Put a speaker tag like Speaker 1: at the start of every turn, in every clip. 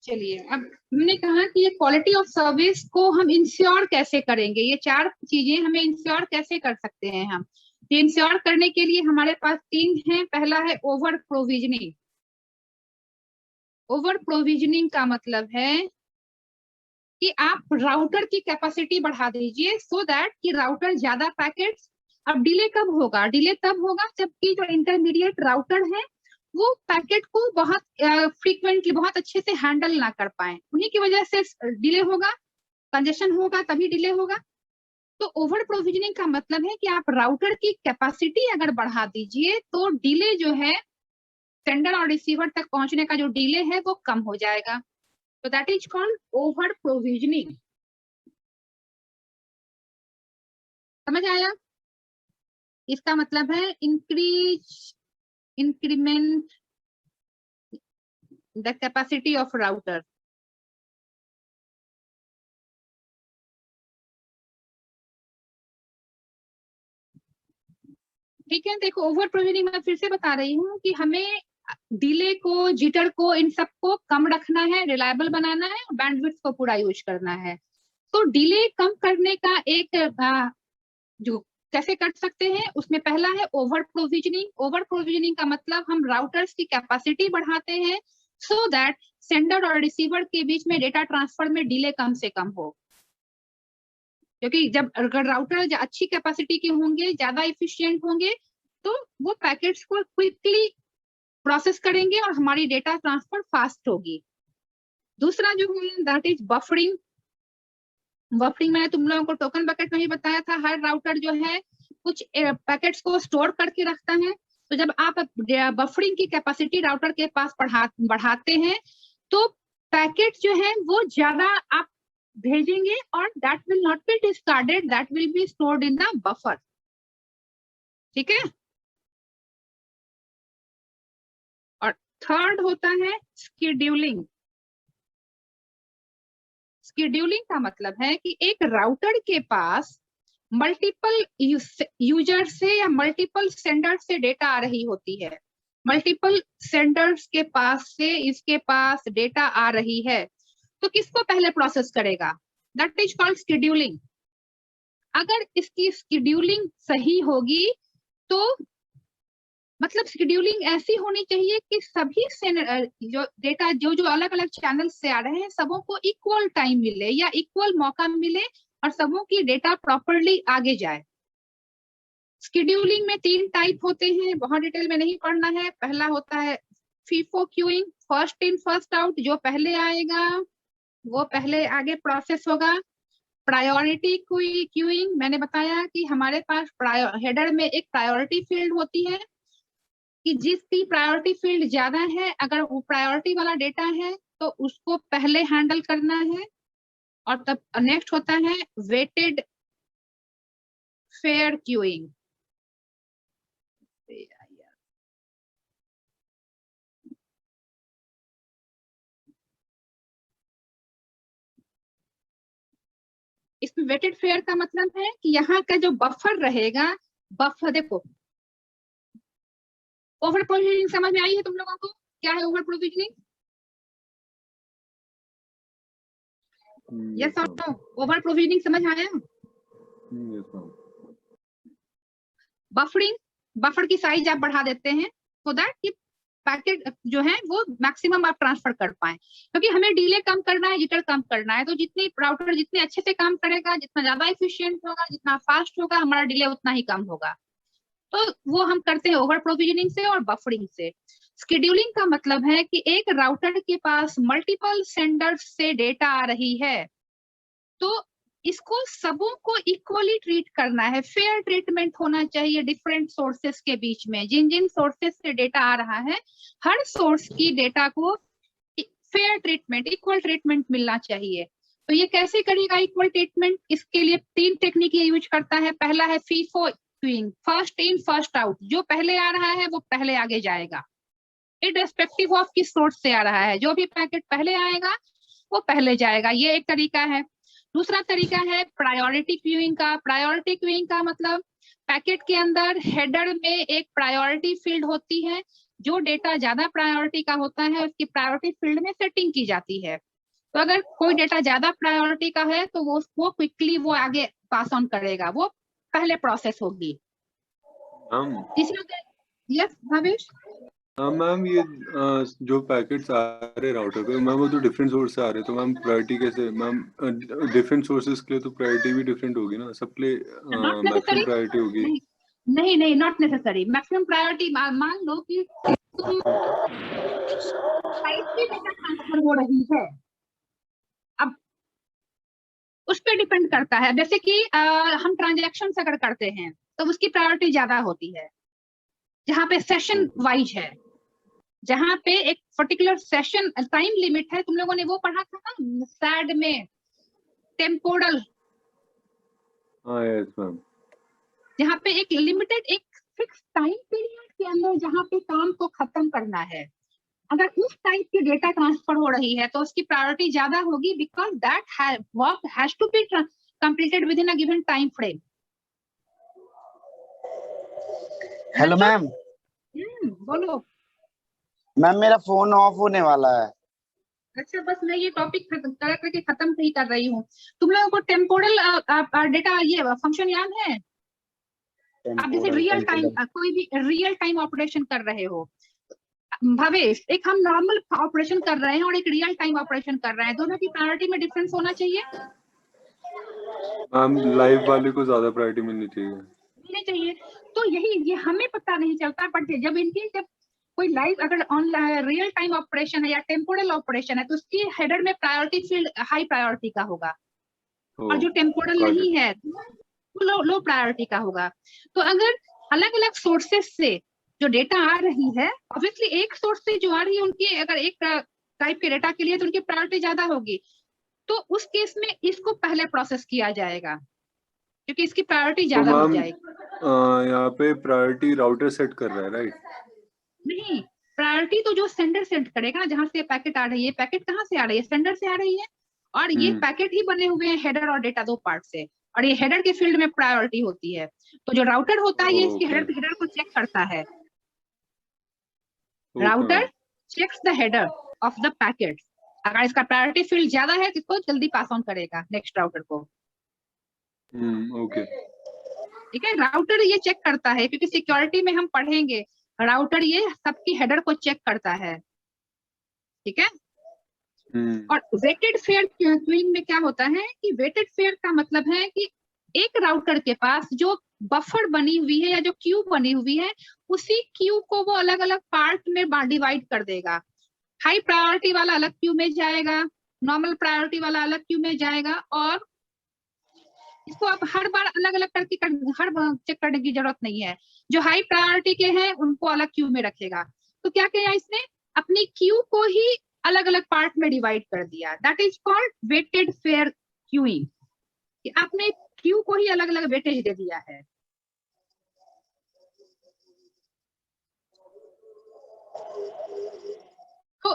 Speaker 1: चलिए, अब हमने कहा कि ये क्वालिटी ऑफ सर्विस को हम इंश्योर कैसे करेंगे, ये चार चीजें हमें इंश्योर कैसे कर सकते हैं हम। ये इंश्योर करने के लिए हमारे पास तीन है। पहला है ओवर प्रोविजनिंग। ओवर प्रोविजनिंग का मतलब है कि आप राउटर की कैपेसिटी बढ़ा दीजिए सो दैट कि राउटर ज्यादा पैकेट्स। अब डिले कब होगा? डिले तब होगा जबकि जो इंटरमीडिएट राउटर है वो पैकेट को बहुत फ्रीक्वेंटली बहुत अच्छे से हैंडल ना कर पाए, उन्हीं की वजह से डिले होगा, कंजेशन होगा, तभी डिले होगा। तो ओवर प्रोविजनिंग का मतलब है कि आप राउटर की कैपेसिटी अगर बढ़ा दीजिए तो डिले जो है, सेंडर और रिसीवर तक पहुंचने का जो डिले है वो कम हो जाएगा। तो that is called over provisioning. समझ आया? इसका मतलब है increment the capacity of router. ठीक है, देखो ओवर प्रोविजनिंग मैं फिर से बता रही हूँ कि हमें डिले को, जिटर को, इन सबको कम रखना है, रिलायबल बनाना है और बैंडविड्थ को पूरा यूज करना है। तो डिले कम करने का एक जो कैसे कर सकते हैं उसमें पहला है ओवर प्रोविजनिंग। ओवर प्रोविजनिंग का मतलब हम राउटर्स की कैपेसिटी बढ़ाते हैं सो दैट सेंडर और रिसीवर के बीच में डेटा ट्रांसफर में डिले कम से कम हो। क्योंकि जब अगर राउटर अच्छी कैपेसिटी के होंगे, ज्यादा इफिशियंट होंगे, तो वो पैकेट्स को क्विकली प्रोसेस करेंगे और हमारी डेटा ट्रांसफर फास्ट होगी। दूसरा जो है दैट इज बफरिंग। बफरिंग मैंने तुम लोगों को टोकन बकेट में ही बताया था। हर राउटर जो है कुछ पैकेट्स को स्टोर करके रखता है। तो जब आप बफरिंग की कैपेसिटी राउटर के पास बढ़ाते हैं तो पैकेट जो है वो ज्यादा आप भेजेंगे और that will not be discarded, that will be stored in the buffer. ठीक है। और थर्ड होता है शेड्यूलिंग। शेड्यूलिंग का मतलब है कि एक राउटर के पास मल्टीपल यूजर से या मल्टीपल सेंडर से डेटा आ रही होती है। मल्टीपल सेंडर्स के पास से इसके पास डेटा आ रही है, तो किसको पहले प्रोसेस करेगा? That is called scheduling. अगर इसकी शेड्यूलिंग सही होगी तो मतलब शेड्यूलिंग ऐसी होनी चाहिए कि सभी जो डेटा जो अलग अलग चैनल से आ रहे हैं सबों को इक्वल टाइम मिले या इक्वल मौका मिले और सबों की डेटा प्रॉपरली आगे जाए। शेड्यूलिंग में तीन टाइप होते हैं, बहुत डिटेल में नहीं पढ़ना है। पहला होता है FIFO queuing, first in first out. जो पहले आएगा वो पहले आगे प्रोसेस होगा। प्रायोरिटी क्यूइंग, मैंने बताया कि हमारे पास हेडर में एक प्रायोरिटी फील्ड होती है कि जिसकी प्रायोरिटी फील्ड ज्यादा है, अगर वो प्रायोरिटी वाला डेटा है तो उसको पहले हैंडल करना है। और तब नेक्स्ट होता है वेटेड फेयर क्यूइंग। इसमें वेटेड फेयर का मतलब है कि यहाँ का जो बफर रहेगा, बफर देखो, ओवर प्रोविजनिंग समझ में आई है तुम लोगों को? क्या है ओवर प्रोविजनिंग? यस और नो? ओवर प्रोविजनिंग समझ आया? बफरिंग, बफर की साइज आप बढ़ा देते हैं सो दैट कि पैकेट जो है वो मैक्सिमम आप ट्रांसफर कर पाए। क्योंकि हमें डिले कम करना है, जिटर कम करना है, तो जितनी राउटर जितने अच्छे से काम करेगा, जितना ज्यादा एफिशिएंट होगा, जितना फास्ट होगा, हमारा डिले उतना ही कम होगा। तो वो हम करते हैं ओवर प्रोविजनिंग से और बफरिंग से। शेड्यूलिंग का मतलब है कि एक राउटर के पास मल्टीपल सेंडर्स से डेटा आ रही है तो इसको सबों को इक्वली ट्रीट करना है। फेयर ट्रीटमेंट होना चाहिए डिफरेंट सोर्सेस के बीच में। जिन जिन सोर्सेस से डेटा आ रहा है हर सोर्स की डेटा को फेयर ट्रीटमेंट, इक्वल ट्रीटमेंट मिलना चाहिए। तो ये कैसे करेगा इक्वल ट्रीटमेंट? इसके लिए तीन टेक्निक ये यूज करता है। पहला है FIFO queuing, first in first out. जो पहले आ रहा है वो पहले आगे जाएगा, इररिस्पेक्टिव ऑफ किस सोर्स से आ रहा है। जो भी पैकेट पहले आएगा वो पहले जाएगा, ये एक तरीका है। दूसरा तरीका है प्रायोरिटी क्यूइंग का। प्रायोरिटी क्यूइंग का मतलब पैकेट के अंदर हेडर में एक प्रायोरिटी फील्ड होती है जो डेटा ज्यादा प्रायोरिटी का होता है उसकी प्रायोरिटी फील्ड में सेटिंग की जाती है। तो अगर कोई डेटा ज्यादा प्रायोरिटी का है तो वो क्विकली वो आगे पास ऑन करेगा, वो पहले प्रोसेस होगी। यस भावेश।
Speaker 2: मैम ये जो पैकेट्स आ रहे राउटर पे मैम वो तो डिफरेंट सोर्स से आ रहे, तो मैम प्रायोरिटी कैसे मैम? डिफरेंट सोर्सेज के लिए तो प्रायोरिटी भी डिफरेंट होगी ना, सबके लिए मैक्सिमम प्रायोरिटी होगी?
Speaker 1: नहीं नहीं, नॉट नेसेसरी। मैक्सिमम प्रायोरिटी मान लो कि तुम साइट पे डेटा ट्रांसफर हो रही है, अब उस पर डिपेंड करता है। जैसे कि हम ट्रांजैक्शन अगर करते हैं तो उसकी प्रायोरिटी ज्यादा होती है, जहाँ पे सेशन वाइज है, जहाँ पे एक पर्टिकुलर सेशन टाइम लिमिट है। तुम लोगों ने वो पढ़ा था ना सैड में, टेम्पोरल।
Speaker 2: Yes ma'am.
Speaker 1: जहाँ पे एक लिमिटेड एक फिक्स टाइम पीरियड के अंदर जहाँ पे काम को खत्म करना है, अगर उस टाइप की डेटा ट्रांसफर हो रही है तो उसकी प्रायोरिटी ज्यादा होगी, because that work has to be completed within a given time frame.
Speaker 3: Hello ma'am.
Speaker 1: बोलो
Speaker 3: मैम मेरा फोन ऑफ होने वाला है।
Speaker 1: अच्छा, बस मैं ये टॉपिक करके खत्म ही कर रही हूँ। तुम लोगों को टेम्पोरल डेटा ये फंक्शन याद है? आप जैसे रियल टाइम कोई भी रियल टाइम ऑपरेशन कर रहे हो भवेश, एक हम नॉर्मल ऑपरेशन कर रहे हैं और एक रियल टाइम ऑपरेशन कर रहे हैं, दोनों की प्रायोरिटी में डिफरेंस होना चाहिए।
Speaker 2: मैम लाइव वाले को ज्यादा प्रायोरिटी मिलनी चाहिए।
Speaker 1: तो यही ये हमें पता नहीं चलता, बट जब जब कोई लाइव अगर ऑनलाइन रियल टाइम ऑपरेशन है या टेम्पोरल ऑपरेशन है तो उसकी हेडर में प्रायोरिटी फील्ड हाई प्रायोरिटी का होगा, और जो टेम्पोरल नहीं है वो लो प्रायोरिटी का होगा। तो अगर अलग अलग सोर्सेस से जो डेटा आ रही है, ऑब्वियसली एक सोर्स से जो आ रही है उनकी अगर एक टाइप के डेटा के लिए तो उनकी प्रायोरिटी ज्यादा होगी, तो उस केस में इसको पहले प्रोसेस किया जाएगा क्योंकि इसकी प्रायोरिटी ज्यादा हो जाएगी।
Speaker 2: यहाँ पे प्रायोरिटी राउटर सेट कर रहा है, राइट?
Speaker 1: नहीं, प्रायोरिटी तो जो सेंडर सेंड करेगा ना, जहां से पैकेट आ रही है, पैकेट कहाँ से आ रही है? सेंडर से आ रही है, और ये पैकेट ही बने हुए हैं हेडर और डेटा दो पार्ट से, और ये हेडर के फील्ड में प्रायोरिटी होती है। तो जो राउटर होता है ये इसकी हेडर को चेक करता है। Router checks the header of the packet, अगर इसका प्रायोरिटी फील्ड ज्यादा है तो इसको जल्दी पास ऑन करेगा नेक्स्ट राउटर को।
Speaker 2: ओके,
Speaker 1: ठीक है, राउटर ये चेक करता है क्योंकि सिक्योरिटी में हम पढ़ेंगे, राउटर ये सबकी हेडर को चेक करता है। ठीक है। और वेटेड फेयर क्यूइंग में क्या होता है कि वेटेड फेयर का मतलब है कि एक राउटर के पास जो बफर बनी हुई है या जो क्यू बनी हुई है, उसी क्यू को वो अलग अलग पार्ट में डिवाइड कर देगा। हाई प्रायोरिटी वाला अलग क्यू में जाएगा, नॉर्मल प्रायोरिटी वाला अलग क्यू में जाएगा, और इसको अब हर बार अलग अलग करके हर बार चेक करने की जरूरत नहीं है। जो हाई प्रायोरिटी के हैं उनको अलग क्यू में रखेगा। तो क्या किया इसने, अपनी क्यू को ही अलग अलग पार्ट में डिवाइड कर दिया। That is called weighted fair queuing, कि आपने क्यू को ही अलग अलग वेटेज दे दिया है। तो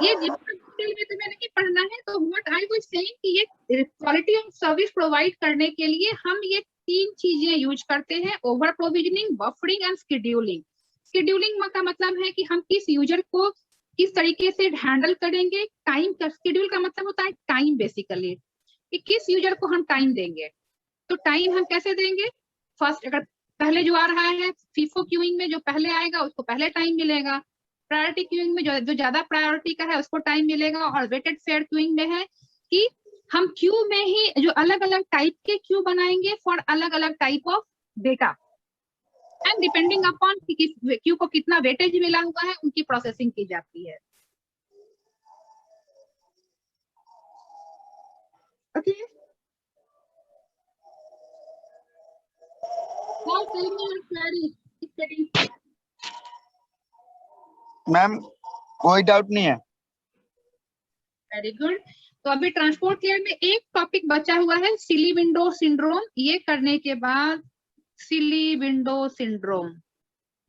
Speaker 1: ये डिटेल में तुम्हें नहीं पढ़ना है। तो व्हाट आई वाज सेइंग कि ये क्वालिटी ऑफ सर्विस प्रोवाइड करने के लिए हम ये तीन चीजें यूज करते हैं, over provisioning, buffering and scheduling. Scheduling का मतलब है कि हम किस यूजर को किस तरीके से हैंडल करेंगे। टाइम का शेड्यूल का मतलब होता है टाइम, बेसिकली कि किस यूजर को हम टाइम देंगे। तो टाइम हम कैसे देंगे, फर्स्ट अगर पहले जो आ रहा है फीफो क्यूइंग में जो पहले आएगा उसको पहले टाइम मिलेगा, प्रायोरिटी क्यूइंग में जो ज्यादा प्रायोरिटी का है उसको टाइम मिलेगा, और वेटेड फेयर क्यूइंग में है कि हम क्यू में ही जो अलग अलग टाइप के क्यू बनाएंगे फॉर अलग अलग type of data, and depending upon किस क्यू को कितना वेटेज मिला हुआ है उनकी प्रोसेसिंग की जाती है। ओके,
Speaker 3: मैम कोई डाउट नहीं है।
Speaker 1: Very good. तो अभी ट्रांसपोर्ट लेयर में एक टॉपिक बचा हुआ है, सिली विंडो सिंड्रोम। ये करने के बाद सिली विंडो सिंड्रोम,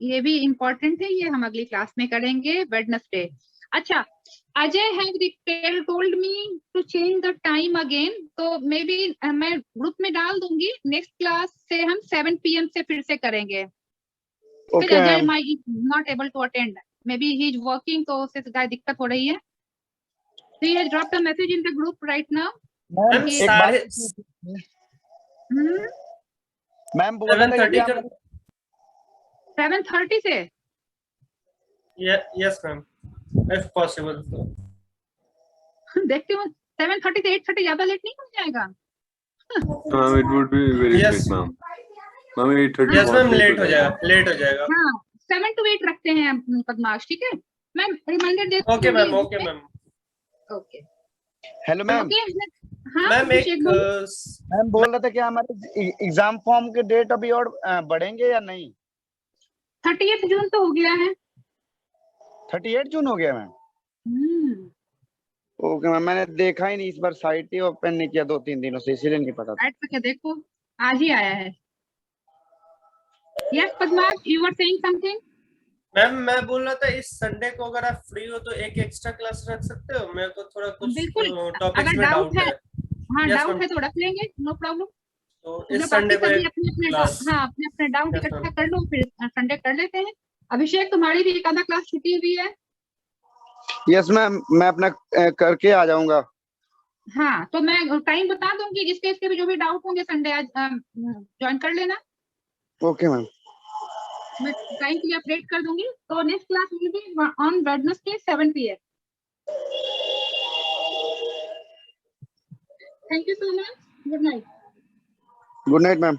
Speaker 1: ये भी इंपॉर्टेंट है, ये हम अगली क्लास में करेंगे वेडनेसडे। अच्छा, Ajay have told me to change the time again, तो मे बी मैं ग्रुप में डाल दूंगी, नेक्स्ट क्लास से हम 7 PM से फिर से करेंगे। Ajay may not able to attend, may be he is working, तो उससे गाय दिक्कत हो रही है। So he has dropped a message in the group right now.
Speaker 3: Ma'am
Speaker 1: कि-
Speaker 3: एक बात
Speaker 1: हम्म,
Speaker 3: मैम बोल रहे थे कि
Speaker 4: 7:30
Speaker 3: क्या
Speaker 1: 7:30 से
Speaker 4: yes ma'am, if possible.
Speaker 1: देखती हूँ 7:30 से 8:30 ज्यादा लेट नहीं हो जाएगा?
Speaker 2: Ma'am, it would be very
Speaker 4: Yes.
Speaker 2: late, ma'am. Ma'am, 8:30
Speaker 4: Yes
Speaker 2: बहुत
Speaker 4: ma'am,
Speaker 2: late
Speaker 4: लेट
Speaker 2: हो
Speaker 4: हो जाएगा, लेट हो जाएगा।
Speaker 1: हाँ 7 to 8 रखते हैं पद्माश, ठीक है मैम, रिमाइंडर दे
Speaker 4: okay ma'am, okay ma'am.
Speaker 1: Okay
Speaker 3: hello ma'am
Speaker 1: okay. हाँ
Speaker 4: मैम एक
Speaker 1: अभिषेक बोलो।
Speaker 3: मैम बोल रहे थे कि हमारे एग्जाम फॉर्म के डेट अभी और बढ़ेंगे या नहीं?
Speaker 1: 30 जून तो हो गया है।
Speaker 3: 38 जून हो गया मैम। ओके मैम, मैंने देखा ही नहीं इस बार, साइट ही ओपन नहीं किया 2-3 दिनों से, इसीलिए नहीं पता था।
Speaker 1: ऐड करके देखो, आज ही आया है। Yes Padmash, you were saying something.
Speaker 4: Ma'am मैं बोल रहा था इस संडे को अगर आप फ्री हो तो एक एक्स्ट्रा क्लास रख सकते हो, मेरे को थोड़ा कुछ
Speaker 1: बिल्कुल,
Speaker 4: टॉपिक्स
Speaker 1: अगर
Speaker 4: में
Speaker 1: डाउट
Speaker 4: डाउट
Speaker 1: है,
Speaker 4: है।
Speaker 1: हाँ
Speaker 4: Yes,
Speaker 1: डाउट
Speaker 4: ma'am.
Speaker 1: है तो रख लेंगे, नो प्रॉब्लम।
Speaker 4: तो इस संडे को एक क्लास।
Speaker 1: हाँ अपने डाउट
Speaker 4: Yes,
Speaker 1: इकट्ठा
Speaker 4: ma'am.
Speaker 1: कर लो, फिर संडे कर लेते हैं। अभिषेक तुम्हारी भी एक आधा क्लास छुट्टी हुई है।
Speaker 3: यस मैम, मैं अपना करके आ जाऊंगा।
Speaker 1: हाँ तो मैं टाइम बता दूंगी, जिसके इसके भी जो भी डाउट होंगे संडे आज ज्वाइन कर लेना।
Speaker 3: Okay ma'am.
Speaker 1: मैं टाइम के लिए अपडेट कर दूंगी। तो next class will be on Wednesday 7 PM। Thank you so much, good night.
Speaker 3: Good night ma'am.